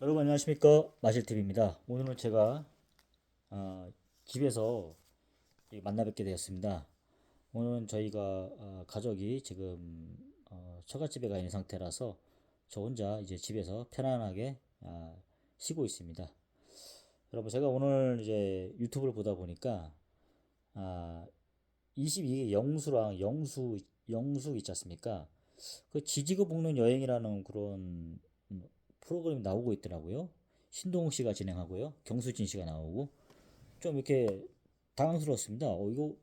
여러분 안녕하십니까, 마실TV입니다. 오늘은 제가 집에서 만나 뵙게 되었습니다. 오늘은 저희가 가족이 지금 처갓집에 가 있는 상태라서 저 혼자 이제 집에서 편안하게 쉬고 있습니다. 여러분, 제가 오늘 이제 유튜브를 보다 보니까 아, 22기 영수랑 영수 있지 않습니까? 그 지지고 볶는 여행이라는 그런 프로그램이 나오고 있더라고요. 신동욱 씨가 진행하고요. 경수진 씨가 나오고 좀 이렇게 당황스러웠습니다. 이거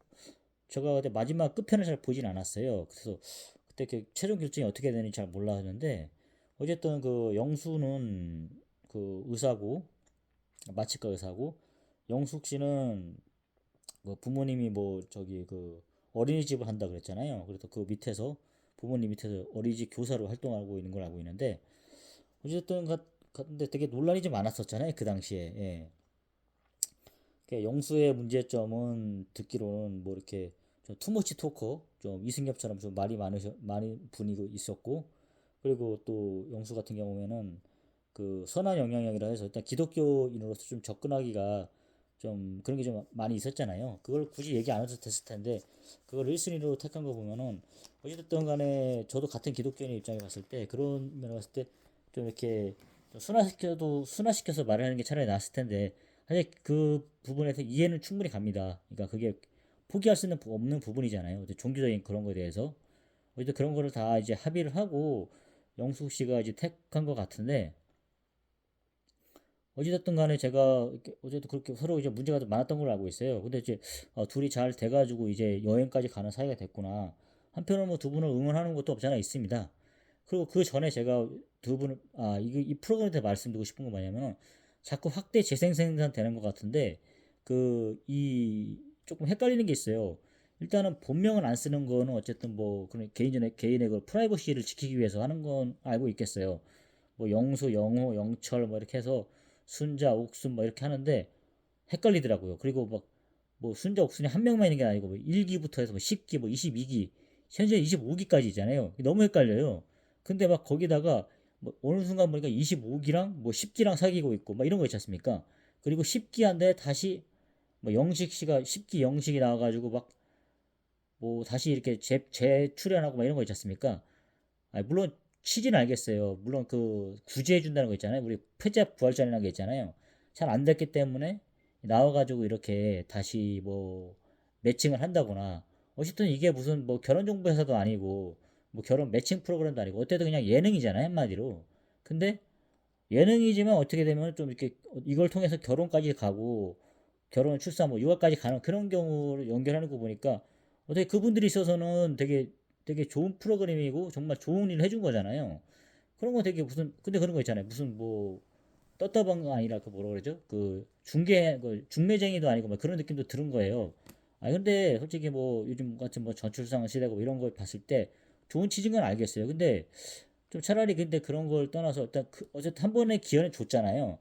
제가 그때 마지막 끝편을 잘 보진 않았어요. 그래서 그때 최종 결정이 어떻게 되는지 잘 몰랐는데 어쨌든 그 영수는 그 의사고, 마취과 의사고, 영숙 씨는 뭐 부모님이 뭐 저기 그 어린이집을 한다 그랬잖아요. 그래서 그 밑에서 부모님 밑에서 어린이집 교사로 활동하고 있는 걸 알고 있는데 어쨌든 근데 되게 논란이 좀 많았었잖아요, 그 당시에. 예. 영수의 문제점은 듣기로는 뭐 이렇게 좀 투머치 토커, 좀 이승엽처럼 좀 말이 많이 분이고 있었고, 그리고 또 영수 같은 경우에는 그 선한 영향력이라 해서 일단 기독교인으로서 좀 접근하기가 좀 그런 게 좀 많이 있었잖아요. 그걸 굳이 얘기 안 해도 됐을 텐데 그걸 1순위로 택한 거 보면은 어쨌든 간에 저도 같은 기독교인의 입장에 봤을 때 그런 면에 봤을 때 좀 이렇게 좀 순화시켜서 말하는 게 차라리 나았을 텐데 사실 그 부분에서 이해는 충분히 갑니다. 그러니까 그게 포기할 수는 없는 부분이잖아요. 종교적인 그런 거에 대해서 어쨌든 그런 거를 다 이제 합의를 하고 영숙 씨가 이제 택한 것 같은데 어찌됐든 간에 제가 어쨌든 그렇게 서로 이제 문제가 좀 많았던 걸로 알고 있어요. 근데 이제 둘이 잘 돼가지고 이제 여행까지 가는 사이가 됐구나. 한편으로 뭐 두 분을 응원하는 것도 없잖아 있습니다. 그리고 그 전에 제가 두 분을 이 프로그램에 대해 말씀드리고 싶은 건 뭐냐면 자꾸 확대 재생생산 되는 것 같은데 그 이 조금 헷갈리는 게 있어요. 일단은 본명은 안 쓰는 거는 어쨌든 뭐 그런 개인의 그 프라이버시를 지키기 위해서 하는 건 알고 있겠어요. 뭐 영수, 영호, 영철 뭐 이렇게 해서 순자, 옥순 뭐 이렇게 하는데 헷갈리더라고요. 그리고 막 뭐 순자, 옥순이 한 명만 있는 게 아니고 뭐 1기부터 해서 뭐 10기, 뭐 22기, 현재 25기까지 있잖아요. 너무 헷갈려요. 근데 막 거기다가 뭐 어느 순간 보니까 25기랑 뭐 10기랑 사귀고 있고 막 이런 거 있지 않습니까? 그리고 10기 한데 다시 뭐 영식 씨가 10기 영식이 나와가지고 막 뭐 다시 이렇게 재출연하고 막 이런 거 있지 않습니까? 물론 취지는 알겠어요. 물론 그 구제해 준다는 거 있잖아요. 우리 패자 부활전이라는 게 있잖아요. 잘 안 됐기 때문에 나와가지고 이렇게 다시 뭐 매칭을 한다거나 어쨌든 이게 무슨 뭐 결혼정보회사도 아니고 뭐 결혼 매칭 프로그램도 아니고 어쨌든 그냥 예능이잖아요, 한마디로. 근데 예능이지만 어떻게 되면 좀 이렇게 이걸 통해서 결혼까지 가고 결혼, 출산, 뭐 육아까지 가는 그런 경우를 연결하는 거 보니까 어떻게 그분들이 있어서는 되게 좋은 프로그램이고 정말 좋은 일을 해준 거잖아요. 그런 거 되게 무슨 근데 그런 거 있잖아요. 무슨 뭐 떴다방가 아니라 그 뭐라 그러죠? 그 중매쟁이도 아니고 막 그런 느낌도 드는 거예요. 근데 솔직히 뭐 요즘 같은 뭐 전출산 시대고 뭐 이런 걸 봤을 때 좋은 취지인 건 알겠어요. 근데 좀 차라리 근데 그런 걸 떠나서 일단 어쨌든 한 번의 기회는 줬잖아요.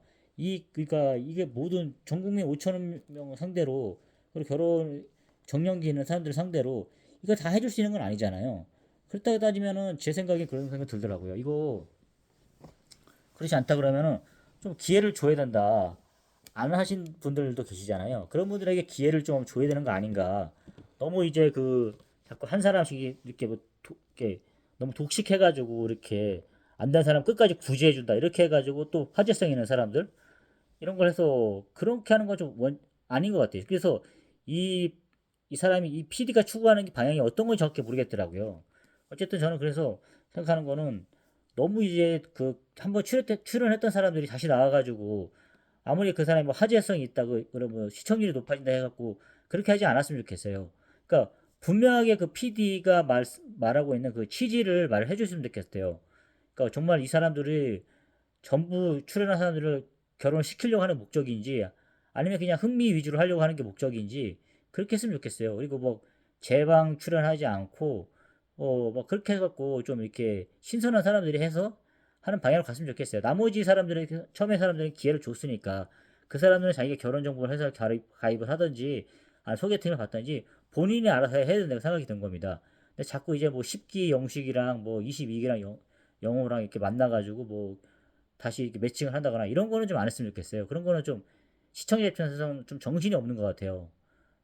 그러니까 이게 모든 전 국민 5천만 명 상대로 그리고 결혼 정년기 있는 사람들 상대로 이거 다 해줄 수 있는 건 아니잖아요. 그렇다고 따지면은 제 생각에 그런 생각이 들더라고요. 이거 그렇지 않다 그러면은 좀 기회를 줘야 된다. 안 하신 분들도 계시잖아요. 그런 분들에게 기회를 좀 줘야 되는 거 아닌가. 너무 이제 자꾸 한 사람씩 이렇게 이렇게 너무 독식해가지고 이렇게 안 된 사람 끝까지 구제해준다. 이렇게 해가지고 또 화제성 있는 사람들 이런 걸 해서 그렇게 하는 건 좀 아닌 것 같아요. 그래서 이, 이 사람이 이 PD가 추구하는 방향이 어떤 건지 정확히 모르겠더라고요. 어쨌든 저는 그래서 생각하는 거는 너무 이제 한번 출연했던 사람들이 다시 나와가지고 아무리 그 사람이 뭐 화제성이 있다고 그러면 시청률이 높아진다 해갖고 그렇게 하지 않았으면 좋겠어요. 그러니까 분명하게 그 PD가 말하고 있는 그 취지를 말을 해줬으면 좋겠어요. 그러니까 정말 이 사람들이 전부 출연한 사람들을 결혼시키려고 하는 목적인지 아니면 그냥 흥미 위주로 하려고 하는 게 목적인지 그렇게 했으면 좋겠어요. 그리고 뭐 재방 출연하지 않고 뭐 그렇게 해갖고 좀 이렇게 신선한 사람들이 해서 하는 방향으로 갔으면 좋겠어요. 나머지 사람들은 처음에 사람들은 기회를 줬으니까 그 사람들은 자기가 결혼 정보를 해서 가입을 하든지 소개팅을 받든지 본인이 알아서 해야 된다고 생각이 든 겁니다. 근데 자꾸 이제 뭐 10기 영식이랑 뭐 22기랑 영호랑 이렇게 만나가지고 뭐 다시 이렇게 매칭을 한다거나 이런 거는 좀 안 했으면 좋겠어요. 그런 거는 좀 시청자 입장에서는 좀 정신이 없는 것 같아요.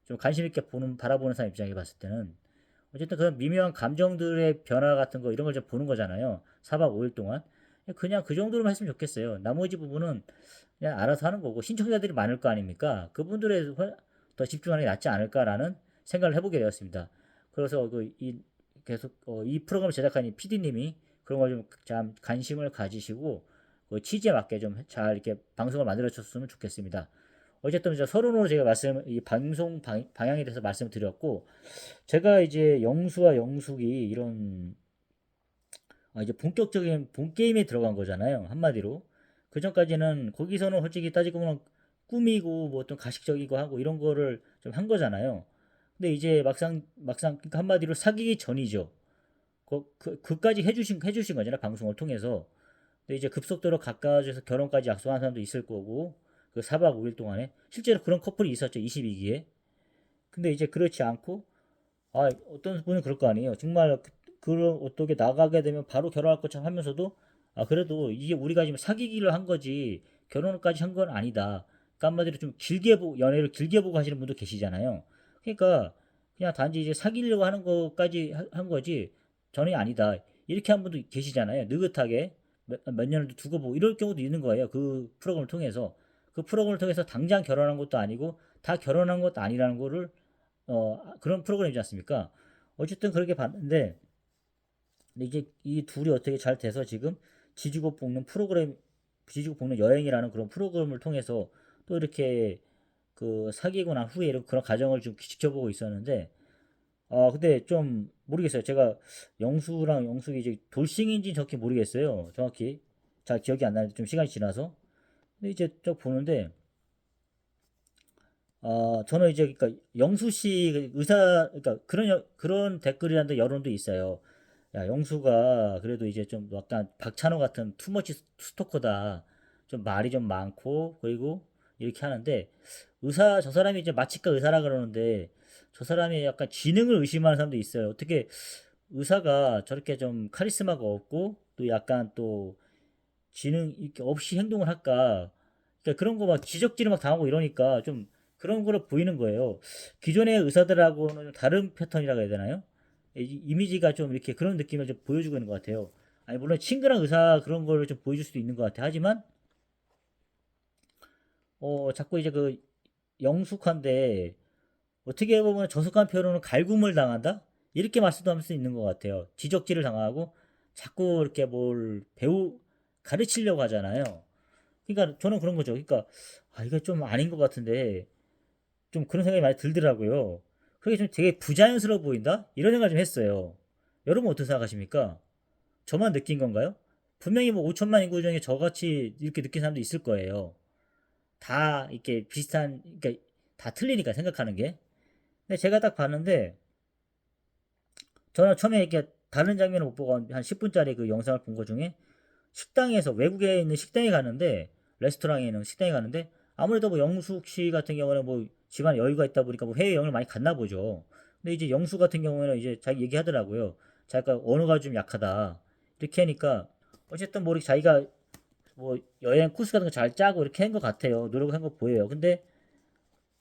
좀 관심 있게 바라보는 사람 입장에 봤을 때는 어쨌든 그런 미묘한 감정들의 변화 같은 거 이런 걸 좀 보는 거잖아요. 4박 5일 동안 그냥 그 정도로만 했으면 좋겠어요. 나머지 부분은 그냥 알아서 하는 거고 신청자들이 많을 거 아닙니까? 그분들에 더 집중하는 게 낫지 않을까라는 생각을 해보게 되었습니다. 그래서 계속 이 프로그램을 제작한 이 PD님이 그런 걸 좀 관심을 가지시고 그 취지에 맞게 좀 잘 이렇게 방송을 만들어 줬으면 좋겠습니다. 어쨌든 서론으로 제가 이 방송 방향에 대해서 말씀을 드렸고 제가 이제 영수와 영숙이 이런 이제 본격적인 본 게임에 들어간 거잖아요. 한마디로. 그 전까지는 거기서는 솔직히 따지고 보면 꾸미고 뭐 어떤 가식적이고 하고 이런 거를 좀 한 거잖아요. 근데 이제 막상 그러니까 한마디로 사귀기 전이죠. 그까지 해주신 거잖아요. 방송을 통해서. 근데 이제 급속도로 가까워져서 결혼까지 약속한 사람도 있을 거고 그 4박 5일 동안에 실제로 그런 커플이 있었죠. 22기에. 근데 이제 그렇지 않고 어떤 분은 그럴 거 아니에요. 정말 그런 어떻게 나가게 되면 바로 결혼할 것처럼 하면서도 그래도 이게 우리가 지금 사귀기를 한 거지 결혼까지 한 건 아니다. 그러니까 한마디로 좀 연애를 길게 보고 하시는 분도 계시잖아요. 그러니까 그냥 단지 이제 사귀려고 하는 것까지 한 거지 전이 아니다. 이렇게 한 분도 계시잖아요. 느긋하게 몇 년을 두고 보고 이럴 경우도 있는 거예요. 그 프로그램을 통해서. 그 프로그램을 통해서 당장 결혼한 것도 아니고 다 결혼한 것도 아니라는 거를 그런 프로그램이지 않습니까? 어쨌든 그렇게 봤는데 근데 이제 이 둘이 어떻게 잘 돼서 지금 지지고 볶는 여행이라는 그런 프로그램을 통해서 또 이렇게 그 사귀고 난 후에 이런 그런 과정을 좀 지켜보고 있었는데 근데 좀 모르겠어요. 제가 영수랑 영숙이 이제 돌싱인지 정확히 모르겠어요. 정확히 잘 기억이 안 나는데 좀 시간이 지나서 근데 이제 쭉 보는데 저는 이제 그러니까 영수 씨 의사 그러니까 그런 댓글이란데 여론도 있어요. 야, 영수가 그래도 이제 좀 약간 박찬호 같은 투머치 스토커다. 좀 말이 좀 많고 그리고 이렇게 하는데 저 사람이 이제 마취과 의사라 그러는데 저 사람이 약간 지능을 의심하는 사람도 있어요. 어떻게 의사가 저렇게 좀 카리스마가 없고 또 약간 또 지능 이렇게 없이 행동을 할까? 그러니까 그런 거 막 지적질을 막 당하고 이러니까 좀 그런 거를 보이는 거예요. 기존의 의사들하고는 좀 다른 패턴이라고 해야 되나요? 이미지가 좀 이렇게 그런 느낌을 좀 보여주고 있는 것 같아요. 아니 물론 친근한 의사 그런 거를 좀 보여줄 수도 있는 것 같아. 하지만 자꾸 이제 그 영숙한데 어떻게 보면 저속한 표현으로는 갈굼을 당한다? 이렇게 말씀할 수 있는 것 같아요. 지적질을 당하고 자꾸 이렇게 뭘 가르치려고 하잖아요. 그러니까 저는 그런 거죠. 그러니까 이게 좀 아닌 것 같은데 좀 그런 생각이 많이 들더라고요. 그게 좀 되게 부자연스러워 보인다? 이런 생각을 좀 했어요. 여러분 어떻게 생각하십니까? 저만 느낀 건가요? 분명히 뭐 5천만 인구 중에 저같이 이렇게 느낀 사람도 있을 거예요. 다 이렇게 비슷한, 그러니까 다 틀리니까 생각하는 게. 근데 제가 딱 봤는데 저는 처음에 이렇게 다른 장면을 못 보고 한 10분짜리 그 영상을 본 것 중에 식당에서 외국에 있는 식당에 가는데 레스토랑에 있는 식당에 가는데 아무래도 뭐 영숙 씨 같은 경우는 뭐 집안 여유가 있다 보니까 뭐 해외 여행을 많이 갔나 보죠. 근데 이제 영수 같은 경우에는 이제 자기 얘기하더라고요. 자기가 언어가 좀 약하다. 이렇게 하니까 어쨌든 뭐 이렇게 자기가 뭐 여행 코스 같은 거 잘 짜고 이렇게 한 것 같아요. 노력한 거 보여요. 근데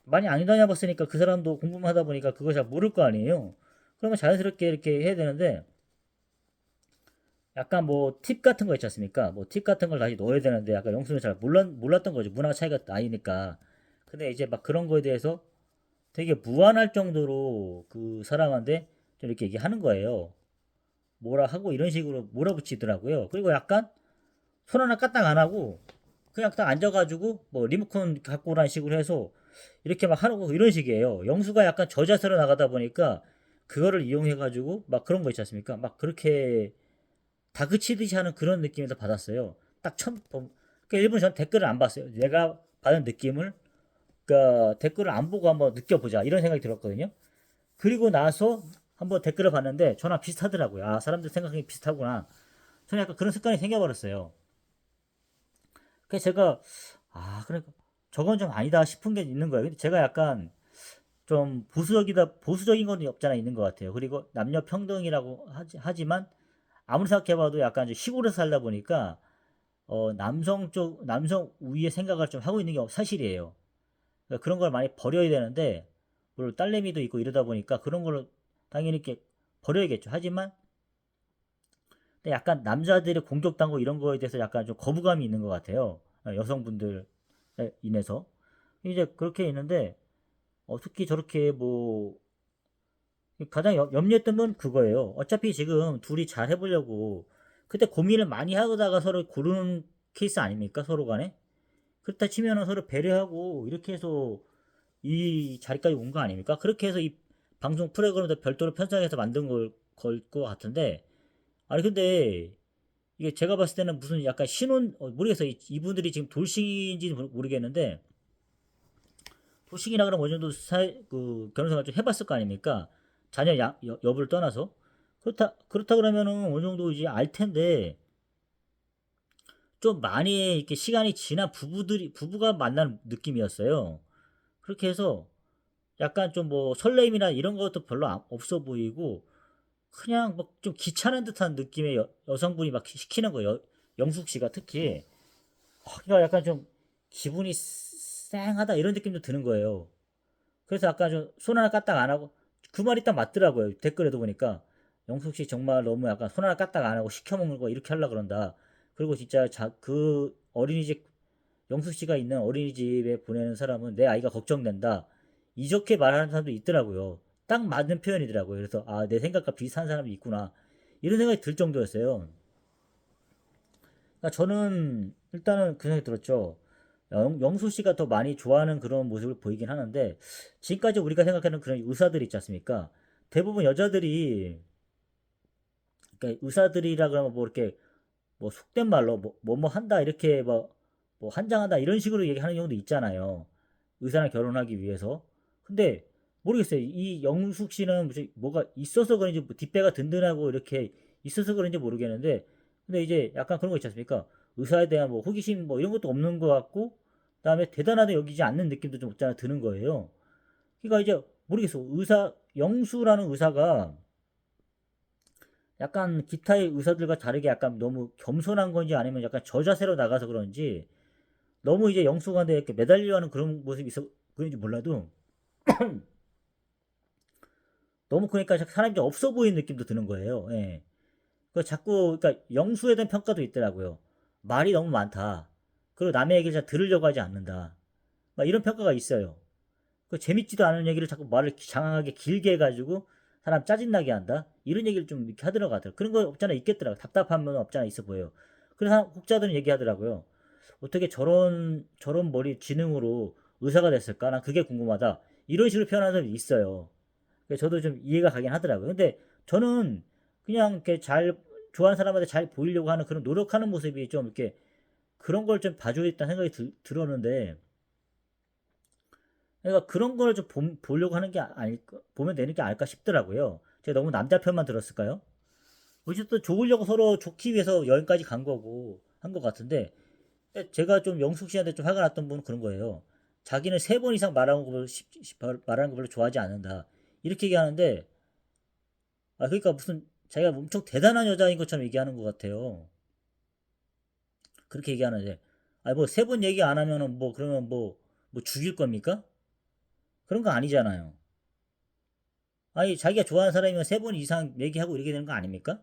많이 안 다녀봤으니까 그 사람도 공부만 하다 보니까 그걸 잘 모를 거 아니에요. 그러면 자연스럽게 이렇게 해야 되는데 약간 뭐 팁 같은 거 있지 않습니까? 뭐 팁 같은 걸 다시 넣어야 되는데 약간 영수는 잘 몰랐던 거죠. 문화 차이가 나이니까. 근데 이제 막 그런 거에 대해서 되게 무안할 정도로 그 사람한테 좀 이렇게 얘기하는 거예요. 뭐라 하고 이런 식으로 몰아붙이더라고요. 그리고 약간 손 하나 까딱 안 하고 그냥 딱 앉아가지고 뭐 리모컨 갖고 오라는 식으로 해서 이렇게 막 하고 이런 식이에요. 영수가 약간 저자세로 나가다 보니까 그거를 이용해가지고 막 그런 거 있지 않습니까? 막 그렇게 다그치듯이 하는 그런 느낌에서 받았어요. 그러니까 일본 전 댓글을 안 봤어요. 내가 받은 느낌을 그러니까 댓글을 안 보고 한번 느껴보자 이런 생각이 들었거든요. 그리고 나서 한번 댓글을 봤는데 저랑 비슷하더라고요. 사람들 생각이 비슷하구나. 저는 약간 그런 습관이 생겨버렸어요. 그래서 제가 그러니까 저건 좀 아니다 싶은 게 있는 거예요. 근데 제가 약간 좀 보수적인 건 없잖아 있는 것 같아요. 그리고 남녀 평등이라고 하지만 아무리 생각해봐도 약간 이제 시골에서 살다 보니까 남성 우위의 생각을 좀 하고 있는 게 사실이에요. 그러니까 그런 걸 많이 버려야 되는데, 물론 딸내미도 있고 이러다 보니까 그런 걸 당연히 이렇게 버려야겠죠. 하지만 근데 약간 남자들의 공격당하고 이런 거에 대해서 약간 좀 거부감이 있는 것 같아요. 여성분들 인해서. 이제 그렇게 있는데, 특히 저렇게 뭐, 가장 염려했던 건 그거예요. 어차피 지금 둘이 잘 해보려고, 그때 고민을 많이 하다가 서로 고르는 케이스 아닙니까? 서로 간에? 그렇다 치면은 서로 배려하고, 이렇게 해서 이 자리까지 온 거 아닙니까? 그렇게 해서 이 방송 프로그램도 별도로 편성해서 만든 걸 것 같은데, 아니, 근데, 이게 제가 봤을 때는 무슨 약간 모르겠어요. 이분들이 지금 돌싱인지 모르겠는데, 돌싱이라 그러면 어느 정도 결혼 생활 좀 해봤을 거 아닙니까? 자녀 여부를 떠나서. 그렇다 그러면은 어느 정도 이제 알 텐데, 좀 많이 이렇게 시간이 지난 부부가 만난 느낌이었어요. 그렇게 해서 약간 좀 뭐 설레임이나 이런 것도 별로 없어 보이고, 그냥 막 좀 귀찮은 듯한 느낌의 여성분이 막 시키는 거예요. 영숙 씨가 특히. 그러니까 약간 좀 기분이 쌩하다 이런 느낌도 드는 거예요. 그래서 아까 좀 손 하나 까딱 안 하고 그 말이 딱 맞더라고요. 댓글에도 보니까 영숙 씨 정말 너무 약간 손 하나 까딱 안 하고 시켜 먹는 거 이렇게 하려 그런다. 그리고 진짜 그 어린이집 영숙 씨가 있는 어린이집에 보내는 사람은 내 아이가 걱정된다. 이렇게 말하는 사람도 있더라고요. 딱 맞는 표현이더라고요. 그래서 아, 내 생각과 비슷한 사람이 있구나. 이런 생각이 들 정도였어요. 그러니까 저는 일단은 그 생각이 들었죠. 영수 씨가 더 많이 좋아하는 그런 모습을 보이긴 하는데 지금까지 우리가 생각하는 그런 의사들 있지 않습니까? 대부분 여자들이 그러니까 의사들이라 그러면 뭐 이렇게 뭐 속된 말로 뭐 한다 이렇게 뭐 한장하다 이런 식으로 얘기하는 경우도 있잖아요. 의사랑 결혼하기 위해서. 근데 모르겠어요. 이 영숙 씨는 무슨 뭐가 있어서 그런지 뭐 뒷배가 든든하고 이렇게 있어서 그런지 모르겠는데 근데 이제 약간 그런 거 있지 않습니까? 의사에 대한 뭐 호기심 뭐 이런 것도 없는 것 같고 그다음에 대단하다 여기지 않는 느낌도 좀 없잖아 드는 거예요. 그러니까 이제 모르겠어. 영수라는 의사가 약간 기타의 의사들과 다르게 약간 너무 겸손한 건지 아니면 약간 저자세로 나가서 그런지 너무 이제 영수한테 이렇게 매달려 하는 그런 모습이 있어 그런지 몰라도 너무 그러니까 사람이 좀 없어 보이는 느낌도 드는 거예요. 예. 그 자꾸 그러니까 영수에 대한 평가도 있더라고요. 말이 너무 많다. 그리고 남의 얘기를 잘 들으려고 하지 않는다. 막 이런 평가가 있어요. 그 재밌지도 않은 얘기를 자꾸 말을 장황하게 길게 해가지고 사람 짜증나게 한다. 이런 얘기를 좀 이렇게 하더라고요. 그런 거 없잖아 있겠더라고. 답답하면 없잖아 있어 보여요. 그래서 혹자들은 얘기하더라고요. 어떻게 저런 머리 지능으로 의사가 됐을까? 난 그게 궁금하다. 이런 식으로 표현하는 사람이 있어요. 그래서 저도 좀 이해가 가긴 하더라고요. 근데 저는 그냥 이렇게 좋아하는 사람한테 잘 보이려고 하는 그런 노력하는 모습이 좀 이렇게 그런 걸 좀 봐줘야겠다는 생각이 들었는데, 그러니까 그런 걸 좀 보려고 하는 게 아닐까, 보면 되는 게 아닐까 싶더라고요. 제가 너무 남자 편만 들었을까요? 어쨌든 좋으려고 서로 좋기 위해서 여행까지 간 거고, 한 것 같은데, 제가 좀 영숙 씨한테 좀 화가 났던 분은 그런 거예요. 자기는 3번 이상 말하는 거 별로 좋아하지 않는다. 이렇게 얘기하는데, 그러니까 무슨 자기가 엄청 대단한 여자인 것처럼 얘기하는 것 같아요. 그렇게 얘기하는데, 뭐 3번 얘기 안 하면은 뭐 그러면 뭐 죽일 겁니까? 그런 거 아니잖아요. 아니 자기가 좋아하는 사람이면 3번 이상 얘기하고 이렇게 되는 거 아닙니까?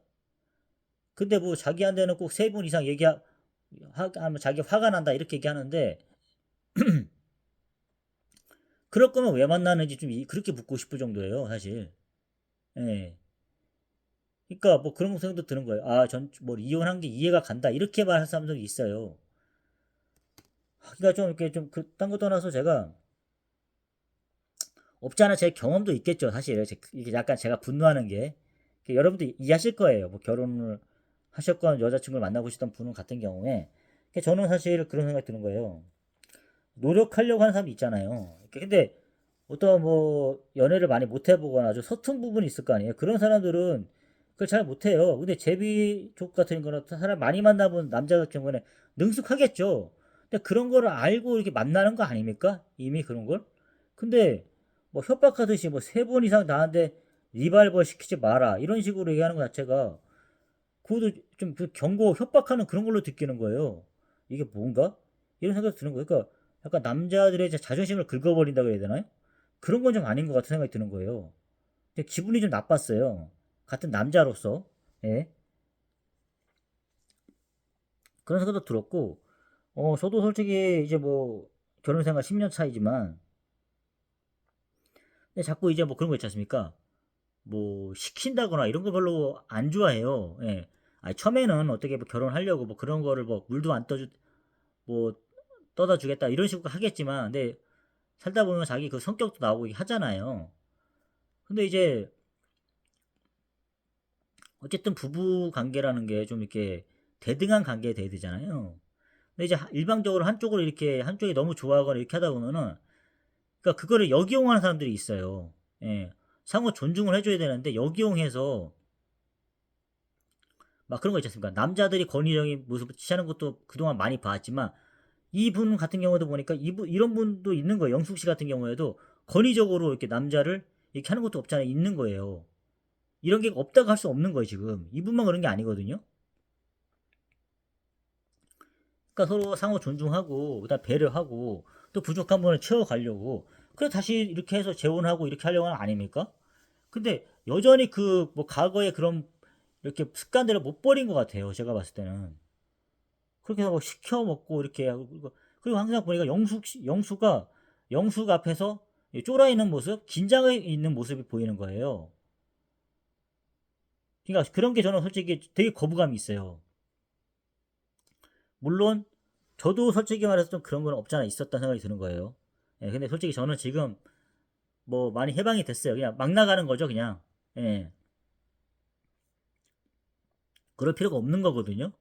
근데 뭐 자기한테는 꼭 3번 이상 하면 자기 화가 난다 이렇게 얘기하는데 그럴 거면 왜 만나는지 좀 그렇게 묻고 싶을 정도예요 사실. 예. 그러니까 뭐 그런 생각도 드는 거예요. 전 뭐 이혼한 게 이해가 간다 이렇게 말할 사람들이 있어요. 그러니까 좀 이렇게 좀 그딴 거 떠나서 제가 없지 않아 제 경험도 있겠죠 사실. 이게 약간 제가 분노하는 게 여러분도 이해하실 거예요. 뭐 결혼을 하셨건 여자친구를 만나보시던 분은 같은 경우에 저는 사실 그런 생각이 드는 거예요. 노력하려고 하는 사람이 있잖아요. 근데 어떤 뭐 연애를 많이 못 해보거나 아주 서툰 부분이 있을 거 아니에요. 그런 사람들은 그걸 잘 못해요. 근데 제비족 같은 거는 사람 많이 만나본 남자 같은 경우는 능숙하겠죠. 근데 그런 거를 알고 이렇게 만나는 거 아닙니까? 이미 그런 걸? 근데 뭐 협박하듯이 뭐 3번 이상 나한테 리발버 시키지 마라 이런 식으로 얘기하는 것 자체가 그것도 좀그 경고 협박하는 그런 걸로 느끼는 거예요. 이게 뭔가? 이런 생각이 드는 거예요. 그러니까 약간 남자들의 자존심을 긁어버린다 그래야 되나요? 그런 건 좀 아닌 것 같은 생각이 드는 거예요. 근데 기분이 좀 나빴어요. 같은 남자로서. 예. 그런 생각도 들었고, 저도 솔직히 이제 뭐 결혼 생활 10년 차이지만, 근데 자꾸 이제 뭐 그런 거 있지 않습니까? 뭐 시킨다거나 이런 거 별로 안 좋아해요. 예. 아니, 처음에는 어떻게 뭐 결혼하려고 뭐 그런 거를 뭐 물도 안 떠주, 뭐 떠다 주겠다 이런 식으로 하겠지만, 근데 살다 보면 자기 그 성격도 나오고 하잖아요. 근데 이제 어쨌든 부부 관계라는 게 좀 이렇게 대등한 관계에 돼야 되잖아요. 근데 이제 일방적으로 한쪽으로 이렇게 한쪽이 너무 좋아하거나 이렇게 하다 보면은 그러니까 그거를 역이용하는 사람들이 있어요. 예. 상호 존중을 해줘야 되는데 역이용해서 막 그런 거 있지 않습니까? 남자들이 권위적인 모습을 취하는 것도 그동안 많이 봤지만 이분 같은 경우도 보니까 이분 이런 분도 있는 거예요. 영숙 씨 같은 경우에도 권위적으로 이렇게 남자를 이렇게 하는 것도 없잖아요. 있는 거예요. 이런 게 없다고 할 수 없는 거예요, 지금. 이분만 그런 게 아니거든요. 그러니까 서로 상호 존중하고 그다음 배려하고 또 부족한 부분을 채워가려고 그래 다시 이렇게 해서 재혼하고 이렇게 하려고 하는 거 아닙니까? 근데 여전히 그 뭐 과거의 그런 이렇게 습관들을 못 버린 것 같아요. 제가 봤을 때는 그렇게 하고 시켜 먹고 이렇게 하고 그리고 항상 보니까 영수가 영숙 앞에서 쫄아 있는 모습, 긴장해 있는 모습이 보이는 거예요. 그러니까 그런 게 저는 솔직히 되게 거부감이 있어요. 물론 저도 솔직히 말해서 좀 그런 건 없잖아 있었다는 생각이 드는 거예요. 예, 근데 솔직히 저는 지금 뭐 많이 해방이 됐어요. 그냥 막 나가는 거죠, 그냥. 예, 그럴 필요가 없는 거거든요.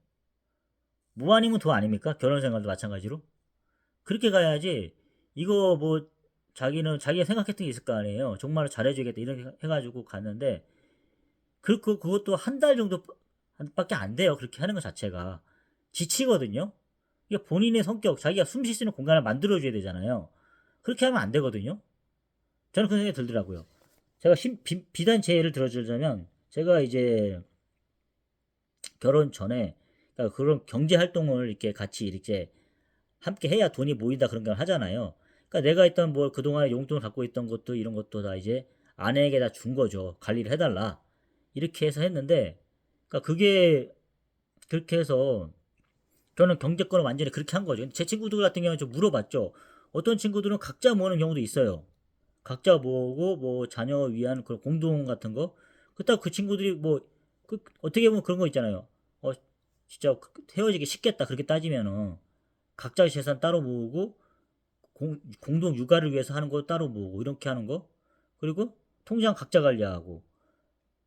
뭐 아니면 도 아닙니까? 결혼 생활도 마찬가지로. 그렇게 가야지, 이거 뭐, 자기는 자기가 생각했던 게 있을 거 아니에요. 정말 잘해주겠다, 이렇게 해가지고 갔는데, 그것도 한 달 정도 밖에 안 돼요. 그렇게 하는 것 자체가. 지치거든요. 이게 본인의 성격, 자기가 숨 쉴 수 있는 공간을 만들어줘야 되잖아요. 그렇게 하면 안 되거든요. 저는 그런 생각이 들더라고요. 제가 비단 제 예를 들어주자면, 제가 이제 결혼 전에, 그러니까 그런 경제 활동을 이렇게 같이 이렇게 함께 해야 돈이 모인다 그런 걸 하잖아요. 그러니까 내가 있던 뭐 그동안에 용돈을 갖고 있던 것도 이런 것도 다 이제 아내에게 다 준 거죠. 관리를 해달라. 이렇게 해서 했는데, 그러니까 그게 그렇게 해서 저는 경제권을 완전히 그렇게 한 거죠. 제 친구들 같은 경우는 좀 물어봤죠. 어떤 친구들은 각자 모으는 경우도 있어요. 각자 모으고 뭐 자녀 위한 그런 공동 같은 거. 그렇다고 그 친구들이 뭐 어떻게 보면 그런 거 있잖아요. 어 진짜 헤어지기 쉽겠다 그렇게 따지면은 각자의 재산 따로 모으고 공동 육아를 위해서 하는 거 따로 모으고 이렇게 하는 거 그리고 통장 각자 관리하고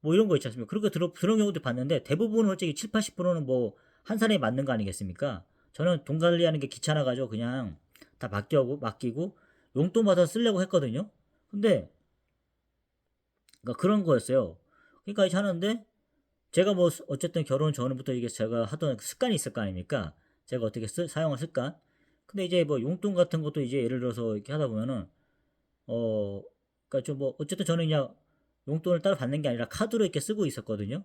뭐 이런 거 있지 않습니까? 그렇게 그런 경우도 봤는데 대부분은 솔직히 7, 80%는 뭐 한 사람이 맞는 거 아니겠습니까? 저는 돈 관리하는 게 귀찮아가지고 그냥 다 맡기고 용돈 받아 쓰려고 했거든요. 근데 그러니까 그런 거였어요. 그러니까 이제 하는데 제가 뭐 어쨌든 결혼 전부터 이게 제가 하던 습관이 있을 거 아닙니까? 제가 어떻게 사용할 습관? 근데 이제 뭐 용돈 같은 것도 이제 예를 들어서 이렇게 하다 보면은 어, 그러니까 좀 뭐 어쨌든 저는 그냥 용돈을 따로 받는 게 아니라 카드로 이렇게 쓰고 있었거든요.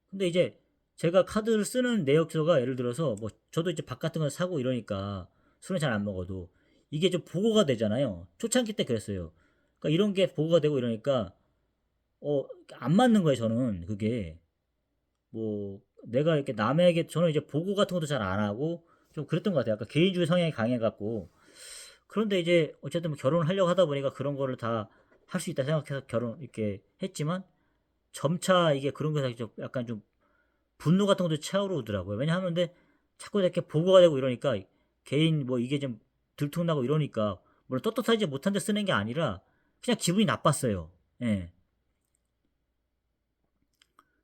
근데 이제 제가 카드를 쓰는 내역서가 예를 들어서 뭐 저도 이제 밥 같은 거 사고 이러니까 술은 잘 안 먹어도 이게 좀 보고가 되잖아요. 초창기 때 그랬어요. 그러니까 이런 게 보고가 되고 이러니까 안 맞는 거예요, 저는 그게. 뭐 내가 이렇게 남에게 저는 이제 보고 같은 것도 잘 안 하고 좀 그랬던 것 같아요. 약간 개인주의 성향이 강해갖고 그런데 이제 어쨌든 뭐 결혼을 하려고 하다 보니까 그런 거를 다 할 수 있다 생각해서 결혼 이렇게 했지만 점차 이게 그런 거에 좀 약간 좀 분노 같은 것도 차오르더라고요. 왜냐하면 근데 자꾸 이렇게 보고가 되고 이러니까 개인 뭐 이게 좀 들통나고 이러니까 물론 떳떳하지 못한 데 쓰는 게 아니라 그냥 기분이 나빴어요. 예.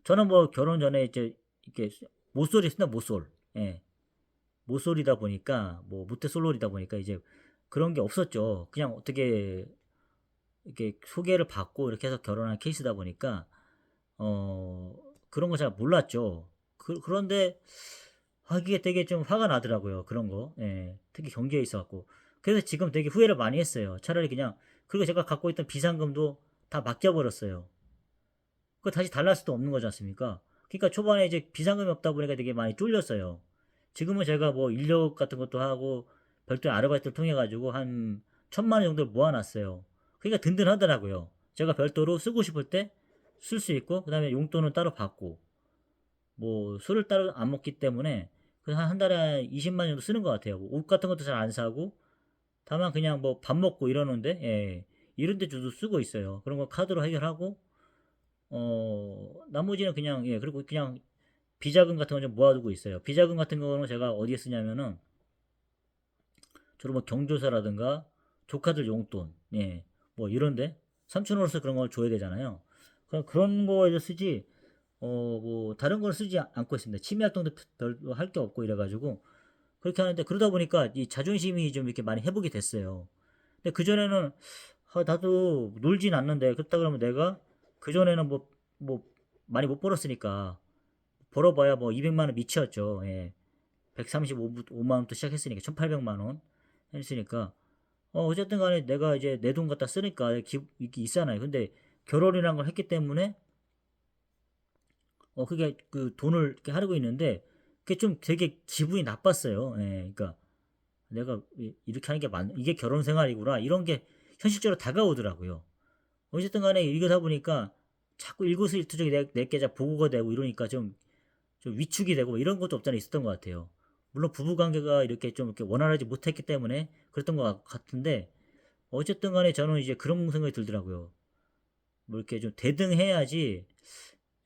저는 뭐 결혼 전에 이제 이렇게 모쏠이 쓴다 모쏠. 예. 모쏠이다 보니까 뭐 모태솔로이다 보니까 이제 그런 게 없었죠. 그냥 어떻게 이렇게 소개를 받고 이렇게 해서 결혼한 케이스다 보니까 어 그런 거 잘 몰랐죠. 그런데 이게 되게 좀 화가 나더라고요. 그런 거. 예. 특히 경기에 있어 갖고. 그래서 지금 되게 후회를 많이 했어요. 차라리 그냥 그리고 제가 갖고 있던 비상금도 다 맡겨 버렸어요. 그거 다시 달랄 수도 없는 거지 않습니까? 그러니까 초반에 이제 비상금이 없다 보니까 되게 많이 쫄렸어요. 지금은 제가 뭐 인력 같은 것도 하고 별도의 아르바이트를 통해 가지고 한 1,000만 원 정도를 모아놨어요. 그러니까 든든하더라고요. 제가 별도로 쓰고 싶을 때 쓸 수 있고, 그다음에 용돈은 따로 받고, 뭐 술을 따로 안 먹기 때문에 한 달에 20만 원 정도 쓰는 것 같아요. 옷 같은 것도 잘 안 사고, 다만 그냥 뭐 밥 먹고 이러는데, 예, 이런 데 저도 쓰고 있어요. 그런 거 카드로 해결하고, 나머지는 그냥, 예, 그리고 그냥 비자금 같은 거 좀 모아두고 있어요. 비자금 같은 거는 제가 어디에 쓰냐면은, 주로 뭐 경조사라든가 조카들 용돈, 예, 뭐 이런데 삼촌으로서 그런 걸 줘야 되잖아요. 그런 거에 쓰지, 뭐 다른 걸 쓰지 않고 있습니다. 취미 활동도 별로 할 게 없고 이래가지고 그렇게 하는데, 그러다 보니까 이 자존심이 좀 이렇게 많이 회복이 됐어요. 근데 그 전에는 나도 놀진 않는데, 그렇다 그러면 내가 그 전에는 뭐 많이 못 벌었으니까, 벌어봐야 뭐 200만 원 미치였죠. 예. 135만 원부터 시작했으니까 1,800만 원 했으니까, 어쨌든 간에 내가 이제 내 돈 갖다 쓰니까 이게 있잖아요. 근데 결혼이란 걸 했기 때문에 그게 그 돈을 이렇게 하려고 있는데, 그게 좀 되게 기분이 나빴어요. 예, 그러니까 내가 이렇게 하는 게 이게 결혼 생활이구나, 이런 게 현실적으로 다가오더라고요. 어쨌든 간에 이거다 보니까 자꾸 일거수일투족이 내게 보고가 되고 이러니까 좀 위축이 되고 뭐 이런 것도 없잖아 있었던 것 같아요. 물론 부부 관계가 이렇게 좀 이렇게 원활하지 못했기 때문에 그랬던 것 같은데, 어쨌든 간에 저는 이제 그런 생각이 들더라고요. 뭐 이렇게 좀 대등해야지,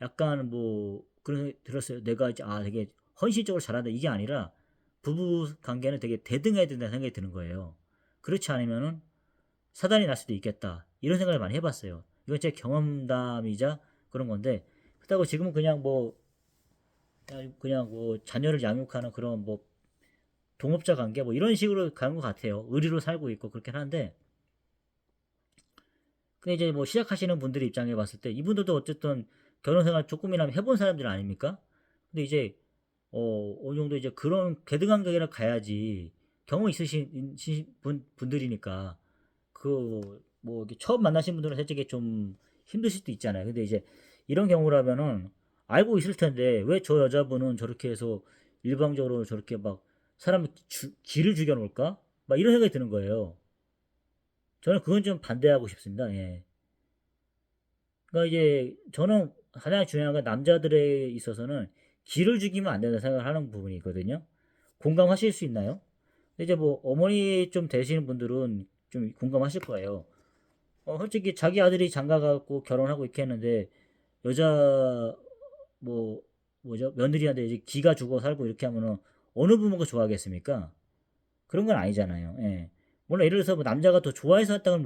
약간 뭐 그런 생각이 들었어요. 내가 이제 되게 헌신적으로 잘한다, 이게 아니라 부부 관계는 되게 대등해야 된다는 생각이 드는 거예요. 그렇지 않으면은 사단이 날 수도 있겠다, 이런 생각을 많이 해봤어요. 이건 제 경험담이자 그런 건데, 그렇다고 지금은 그냥 뭐 자녀를 양육하는 그런 뭐 동업자 관계 뭐 이런 식으로 가는 것 같아요. 의리로 살고 있고 그렇긴 한데, 근데 이제 뭐 시작하시는 분들의 입장에 봤을 때 이분들도 어쨌든 결혼 생활 조금이나마 해본 사람들 아닙니까? 근데 이제 어느 정도 이제 그런 대등관계를 가야지, 경험 있으신 분들이니까, 그 뭐 처음 만나신 분들은 솔직히 좀 힘드실 수도 있잖아요. 근데 이제 이런 경우라면은 알고 있을 텐데 왜 저 여자분은 저렇게 해서 일방적으로 저렇게 막 사람 기를 죽여 놓을까? 막 이런 생각이 드는 거예요. 저는 그건 좀 반대하고 싶습니다. 예. 그러니까 이제 저는 가장 중요한 건, 남자들에 있어서는 기를 죽이면 안 된다 생각을 하는 부분이 있거든요. 공감하실 수 있나요? 이제 뭐 어머니 좀 되시는 분들은 좀 공감하실 거예요. 솔직히 자기 아들이 장가 가고 결혼하고 이렇게 했는데, 여자 뭐 뭐죠, 며느리한테 이제 기가 죽어 살고 이렇게 하면은 어느 부모가 좋아하겠습니까? 그런 건 아니잖아요. 예. 물론 예를 들어서 뭐 남자가 더 좋아해서 했다는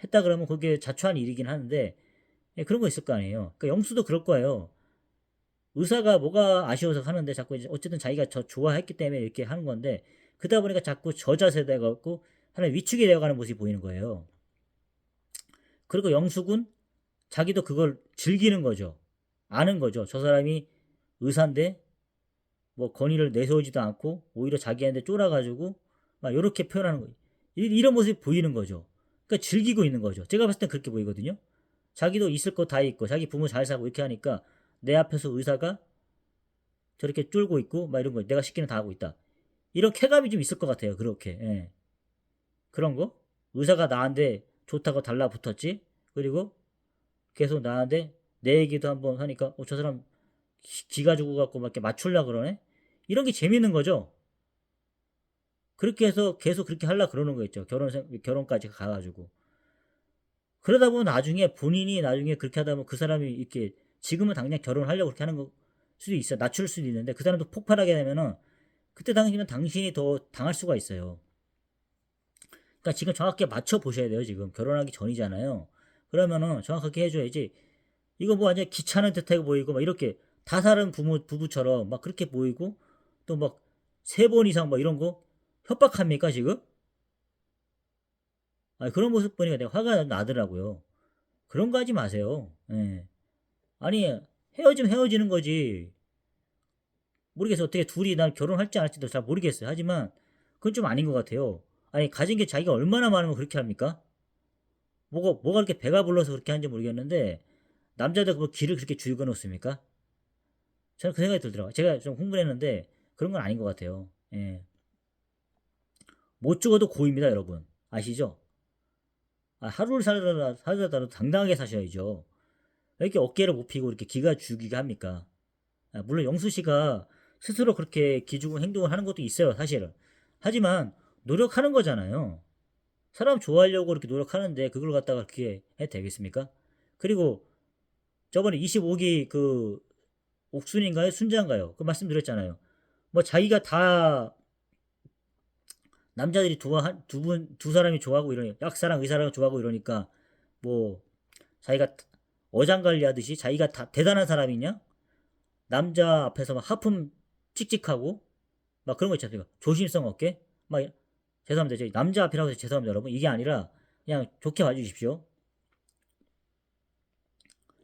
했다 그러면 그게 자초한 일이긴 하는데, 예, 그런 거 있을 거 아니에요. 그러니까 영수도 그럴 거예요. 의사가 뭐가 아쉬워서 하는데, 자꾸 이제 어쨌든 자기가 저 좋아했기 때문에 이렇게 하는 건데, 그러다 보니까 자꾸 저자세가 갖고 하나의 위축이 되어가는 모습이 보이는 거예요. 그리고 영숙은 자기도 그걸 즐기는 거죠. 아는 거죠. 저 사람이 의사인데 뭐 권위를 내세우지도 않고 오히려 자기한테 쫄아가지고 막 이렇게 표현하는 거예요. 이런 모습이 보이는 거죠. 그러니까 즐기고 있는 거죠. 제가 봤을 땐 그렇게 보이거든요. 자기도 있을 거 다 있고 자기 부모 잘 사고 이렇게 하니까, 내 앞에서 의사가 저렇게 쫄고 있고 막 이런 거, 내가 시키는 다 하고 있다, 이런 쾌감이 좀 있을 것 같아요. 그렇게, 예. 그런 거, 의사가 나한테 좋다고 달라붙었지, 그리고 계속 나한테 내 얘기도 한번 하니까 저 사람 기가 죽어 갖고 막 이렇게 맞추려 그러네, 이런 게 재밌는 거죠. 그렇게 해서 계속 그렇게 하려 그러는 거 있죠. 결혼까지 가가지고. 그러다 보면 나중에 본인이 나중에 그렇게 하다 보면 그 사람이 이렇게, 지금은 당장 결혼하려고 그렇게 하는 거 수도 있어, 낮출 수도 있는데, 그 사람도 폭발하게 되면은 그때 당시면 당신이 더 당할 수가 있어요. 그러니까 지금 정확하게 맞춰 보셔야 돼요. 지금 결혼하기 전이잖아요. 그러면은 정확하게 해줘야지. 이거 뭐 완전 귀찮은 듯해 보이고 막 이렇게 다사른 부부처럼 막 그렇게 보이고, 또 막 3번 이상 막 이런 거 협박합니까 지금? 아니, 그런 모습 보니까 내가 화가 나더라고요. 그런 거 하지 마세요. 예. 아니, 헤어지면 헤어지는 거지. 모르겠어. 어떻게 둘이 난 결혼할지 안 할지도 잘 모르겠어요. 하지만 그건 좀 아닌 것 같아요. 아니, 가진 게 자기가 얼마나 많으면 그렇게 합니까? 뭐가 그렇게 배가 불러서 그렇게 하는지 모르겠는데, 남자들 그 기를 그렇게 죽여 놓습니까? 저는 그 생각이 들더라고요. 제가 좀 흥분했는데, 그런 건 아닌 것 같아요. 예. 못 죽어도 고입니다, 여러분. 아시죠? 하루를 살더라도 당당하게 사셔야죠. 왜 이렇게 어깨를 못 피고 이렇게 기가 죽이게 합니까? 물론 영수 씨가 스스로 그렇게 기죽은 행동을 하는 것도 있어요, 사실은. 하지만 노력하는 거잖아요. 사람 좋아하려고 이렇게 노력하는데 그걸 갖다가 그렇게 해도 되겠습니까? 그리고 저번에 25기 그 옥순인가요? 순자인가요? 그 말씀드렸잖아요. 뭐 자기가 다 남자들이 두 사람이 좋아하고 이러니 약사랑 의사랑 좋아하고 이러니까 뭐 자기가 어장관리하듯이 자기가 다 대단한 사람이냐? 남자 앞에서 막 하품 찍찍하고 막 그런 거 있잖아요. 조심성 없게 막 죄송합니다. 저희 남자 앞이라고 해서 죄송합니다, 여러분. 이게 아니라 그냥 좋게 봐주십시오.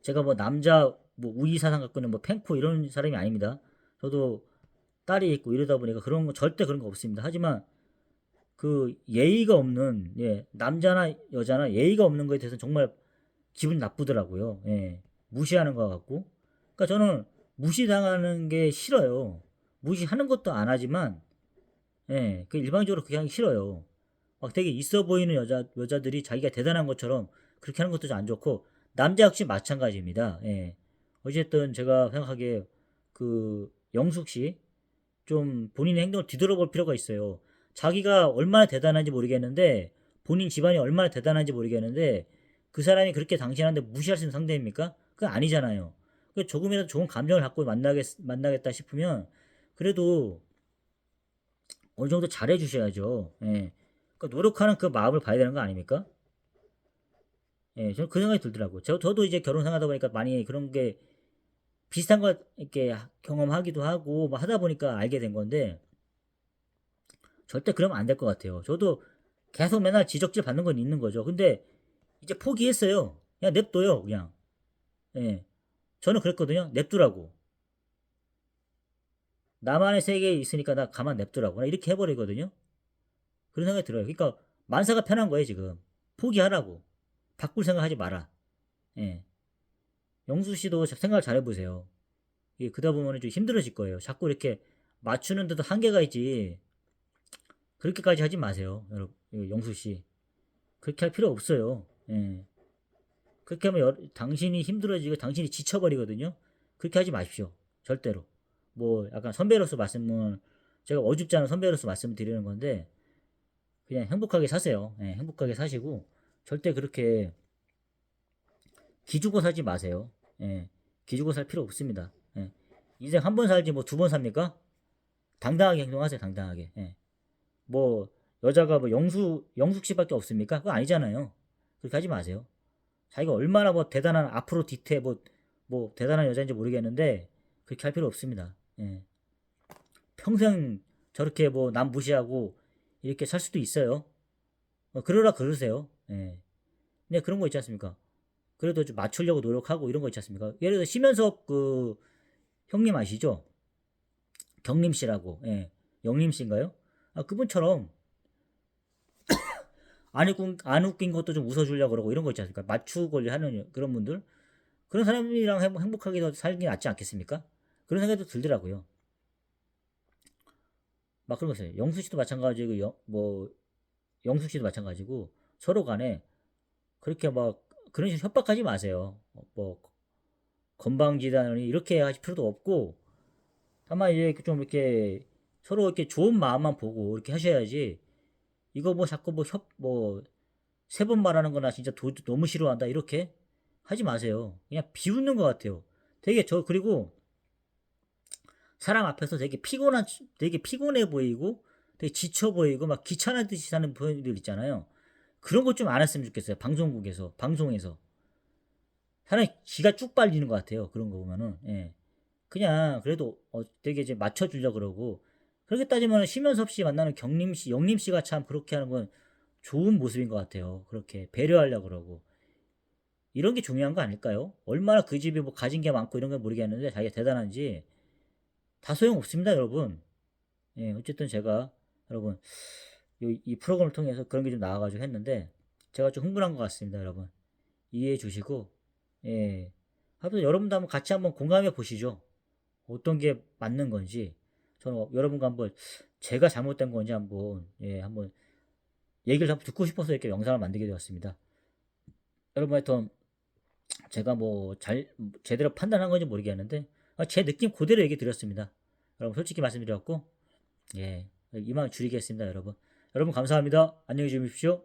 제가 뭐 남자 뭐 우위 사상 갖고 있는 뭐 팽코 이런 사람이 아닙니다. 저도 딸이 있고 이러다 보니까 그런 거 절대 그런 거 없습니다. 하지만 그 예의가 없는 남자나 여자나 예의가 없는 거에 대해서 정말 기분 나쁘더라고요. 무시하는 것 같고. 그러니까 저는 무시당하는 게 싫어요. 무시하는 것도 안 하지만 그 일방적으로 그게 하기 싫어요. 막 되게 있어 보이는 여자들이 자기가 대단한 것처럼 그렇게 하는 것도 좀 안 좋고 남자 역시 마찬가지입니다. 어쨌든 제가 생각하기에 그 영숙 씨 좀 본인의 행동을 뒤돌아볼 필요가 있어요. 자기가 얼마나 대단한지 모르겠는데 본인 집안이 얼마나 대단한지 모르겠는데 그 사람이 그렇게 당신한테 무시할 수 있는 상대입니까? 그건 아니잖아요. 조금이라도 좋은 감정을 갖고 만나겠다 싶으면 그래도 어느 정도 잘해 주셔야죠. 그러니까 노력하는 그 마음을 봐야 되는 거 아닙니까? 저는 그 생각이 들더라고요. 저도 이제 결혼 생활하다 보니까 많이 그런 게 비슷한 걸 이렇게 경험하기도 하고 뭐 하다 보니까 알게 된 건데 절대 그러면 안 될 것 같아요. 저도 계속 맨날 지적질 받는 건 있는 거죠. 근데 이제 포기했어요. 그냥 냅둬요, 그냥. 예. 저는 그랬거든요. 냅두라고. 나만의 세계에 있으니까 나 가만 냅두라고. 나 이렇게 해버리거든요. 그런 생각이 들어요. 그러니까 만사가 편한 거예요, 지금. 포기하라고. 바꿀 생각 하지 마라. 예. 영수 씨도 생각을 잘 해보세요. 이게 그러다 보면 좀 힘들어질 거예요. 자꾸 이렇게 맞추는데도 한계가 있지. 그렇게까지 하지 마세요, 여러분. 영수 씨. 그렇게 할 필요 없어요. 예. 그렇게 하면 당신이 힘들어지고 당신이 지쳐버리거든요. 그렇게 하지 마십시오. 절대로. 뭐 약간 선배로서 말씀을 제가 어줍지 않은 선배로서 말씀을 드리는 건데 그냥 행복하게 사세요. 행복하게 사시고 절대 그렇게 기죽어 살지 마세요. 기죽어 살 필요 없습니다. 인생 한 번 살지 뭐 두 번 삽니까? 당당하게 행동하세요. 당당하게. 뭐 여자가 뭐 영숙 씨밖에 없습니까? 그거 아니잖아요. 그렇게 하지 마세요. 자기가 얼마나 뭐 대단한 앞으로 뒤태 뭐 대단한 여자인지 모르겠는데 그렇게 할 필요 없습니다. 평생 저렇게 뭐 남 무시하고 이렇게 살 수도 있어요. 그러라 그러세요. 근데 그런 거 있지 않습니까? 그래도 좀 맞추려고 노력하고 이런 거 있지 않습니까? 예를 들어 심연섭 그 형님 아시죠? 경림 씨라고. 영림 씨인가요? 그분처럼 안 웃긴 것도 좀 웃어주려고 그러고 이런 거 있지 않습니까? 맞추고 하는 그런 분들. 그런 사람이랑 행복하게 더 살기 낫지 않겠습니까? 그런 생각도 들더라고요. 막 그런 거 있어요. 영수 씨도 마찬가지고, 뭐, 영숙 씨도 마찬가지고, 서로 간에 그렇게 막 그런 식으로 협박하지 마세요. 뭐, 건방지다니 이렇게 하실 필요도 없고, 다만 이제 좀 이렇게 서로 이렇게 좋은 마음만 보고 이렇게 하셔야지, 이거 뭐 자꾸 세 번 말하는 거나 진짜 너무 싫어한다 이렇게 하지 마세요. 그냥 비웃는 것 같아요. 되게 그리고 사람 앞에서 되게 피곤해 보이고, 되게 지쳐 보이고, 막 귀찮아듯이 사는 분들 있잖아요. 그런 것 좀 안 했으면 좋겠어요. 방송에서. 사람이 기가 쭉 빨리는 것 같아요. 그런 거 보면은. 그냥, 그래도, 되게 이제 맞춰주려고 그러고, 그렇게 따지면 심연섭 씨 만나는 경림 씨, 영림 씨가 참 그렇게 하는 건 좋은 모습인 것 같아요. 그렇게 배려하려고 그러고. 이런 게 중요한 거 아닐까요? 얼마나 그 집이 뭐 가진 게 많고 이런 건 모르겠는데 자기가 대단한지 다 소용없습니다, 여러분. 어쨌든 제가 여러분 이 프로그램을 통해서 그런 게 좀 나와가지고 했는데 제가 좀 흥분한 것 같습니다, 여러분. 이해해 주시고 하여튼 여러분도 한번 같이 한번 공감해 보시죠. 어떤 게 맞는 건지. 저는 여러분과 한번 제가 잘못된 건지 한번 한번 얘기를 한번 듣고 싶어서 이렇게 영상을 만들게 되었습니다. 여러분 하여튼 제가 뭐 제대로 판단한 건지 모르겠는데 제 느낌 그대로 얘기 드렸습니다. 여러분 솔직히 말씀드렸고 이만 줄이겠습니다, 여러분. 여러분 감사합니다. 안녕히 주무십시오.